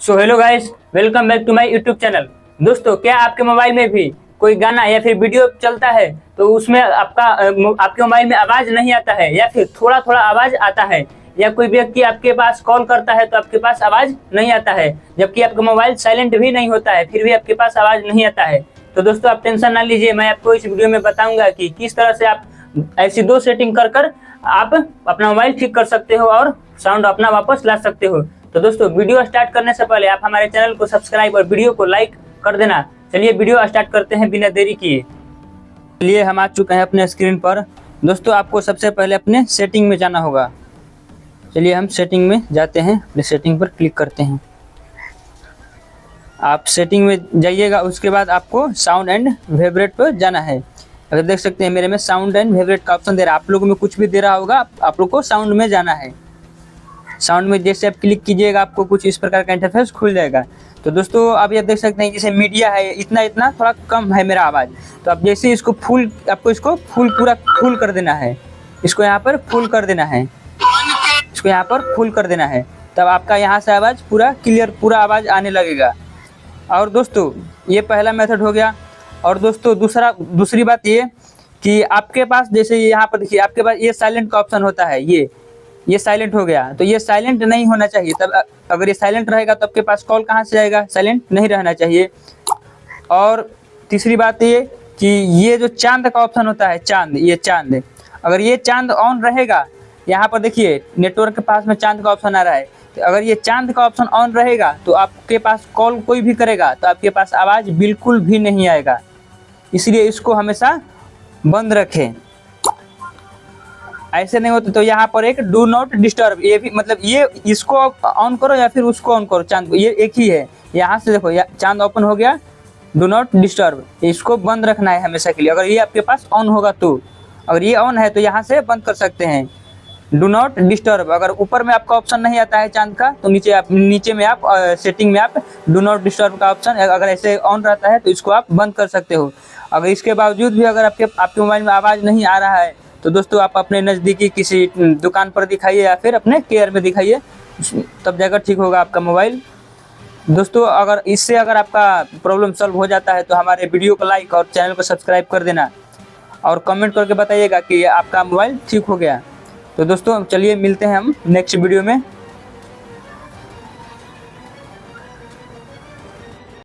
So hello guys, welcome back to my YouTube channel. दोस्तों, क्या आपके मोबाइल में भी कोई गाना या फिर वीडियो चलता है तो उसमें आपके मोबाइल में आवाज नहीं आता है या फिर थोड़ा थोड़ा आवाज आता है, या कोई व्यक्ति आपके पास कॉल करता है तो आपके पास आवाज नहीं आता है, जबकि आपका मोबाइल साइलेंट भी नहीं होता है फिर भी आपके पास आवाज नहीं आता है। तो दोस्तों, आप टेंशन ना लीजिए, मैं आपको इस वीडियो में बताऊंगा कि किस तरह से आप ऐसी दो सेटिंग कर आप अपना मोबाइल ठीक कर सकते हो और साउंड अपना वापस ला सकते हो। तो दोस्तों, वीडियो स्टार्ट करने से पहले आप हमारे चैनल को सब्सक्राइब और वीडियो को लाइक कर देना। चलिए वीडियो स्टार्ट करते हैं बिना देरी किए। चलिए, हम आ चुके हैं अपने स्क्रीन पर। दोस्तों, आपको सबसे पहले अपने सेटिंग में जाना होगा। चलिए हम सेटिंग में जाते हैं, अपने सेटिंग पर क्लिक करते हैं। आप सेटिंग में जाइएगा, उसके बाद आपको साउंड एंड वाइब्रेट पर जाना है। अगर देख सकते हैं मेरे में साउंड एंड वाइब्रेट का ऑप्शन दे रहा है, आप लोगों में कुछ भी दे रहा होगा, आप लोग को साउंड में जाना है। साउंड में जैसे आप क्लिक कीजिएगा आपको कुछ इस प्रकार का इंटरफेस खुल जाएगा। तो दोस्तों, आप ये देख सकते हैं जैसे मीडिया है, इतना इतना थोड़ा कम है मेरा आवाज़, तो आप जैसे इसको फुल, आपको इसको फुल पूरा फुल कर देना है। इसको यहाँ पर फुल कर देना है, इसको यहाँ पर फुल कर देना है, तब आपका यहाँ से आवाज़ पूरा क्लियर, पूरा आवाज़ आने लगेगा। और दोस्तों, ये पहला मेथड हो गया। और दोस्तों, दूसरी बात ये कि आपके पास जैसे यहाँ पर देखिए, आपके पास ये साइलेंट का ऑप्शन होता है, ये साइलेंट हो गया, तो ये साइलेंट नहीं होना चाहिए। तब अगर ये साइलेंट रहेगा तो आपके पास कॉल कहाँ से आएगा, साइलेंट नहीं रहना चाहिए। और तीसरी बात ये कि ये जो चांद का ऑप्शन होता है, चांद, ये चांद, अगर ये चांद ऑन रहेगा, यहाँ पर देखिए नेटवर्क के पास में चांद का ऑप्शन आ रहा है, तो अगर ये चांद का ऑप्शन ऑन रहेगा तो आपके पास कॉल कोई भी करेगा तो आपके पास आवाज़ बिल्कुल भी नहीं आएगा। इसलिए इसको हमेशा बंद रखें। ऐसे नहीं होता तो यहाँ पर एक डू नॉट डिस्टर्ब, ये भी मतलब ये इसको ऑन करो या फिर उसको ऑन करो, चांद को, ये एक ही है। यहाँ से देखो, चांद ओपन हो गया, डू नॉट डिस्टर्ब, इसको बंद रखना है हमेशा के लिए। अगर ये आपके पास ऑन होगा तो, अगर ये ऑन है तो यहाँ से बंद कर सकते हैं, डू नॉट डिस्टर्ब। अगर ऊपर में आपका ऑप्शन नहीं आता है चांद का तो नीचे में आप सेटिंग में आप डू नॉट डिस्टर्ब का ऑप्शन अगर ऐसे ऑन रहता है तो इसको आप बंद कर सकते हो। अगर इसके बावजूद भी अगर आपके मोबाइल में आवाज़ नहीं आ रहा है तो दोस्तों, आप अपने नज़दीकी किसी दुकान पर दिखाइए या फिर अपने केयर में दिखाइए, तब जाकर ठीक होगा आपका मोबाइल। दोस्तों, अगर इससे अगर आपका प्रॉब्लम सॉल्व हो जाता है तो हमारे वीडियो को लाइक और चैनल को सब्सक्राइब कर देना और कमेंट करके बताइएगा कि आपका मोबाइल ठीक हो गया। तो दोस्तों, चलिए मिलते हैं हम नेक्स्ट वीडियो में।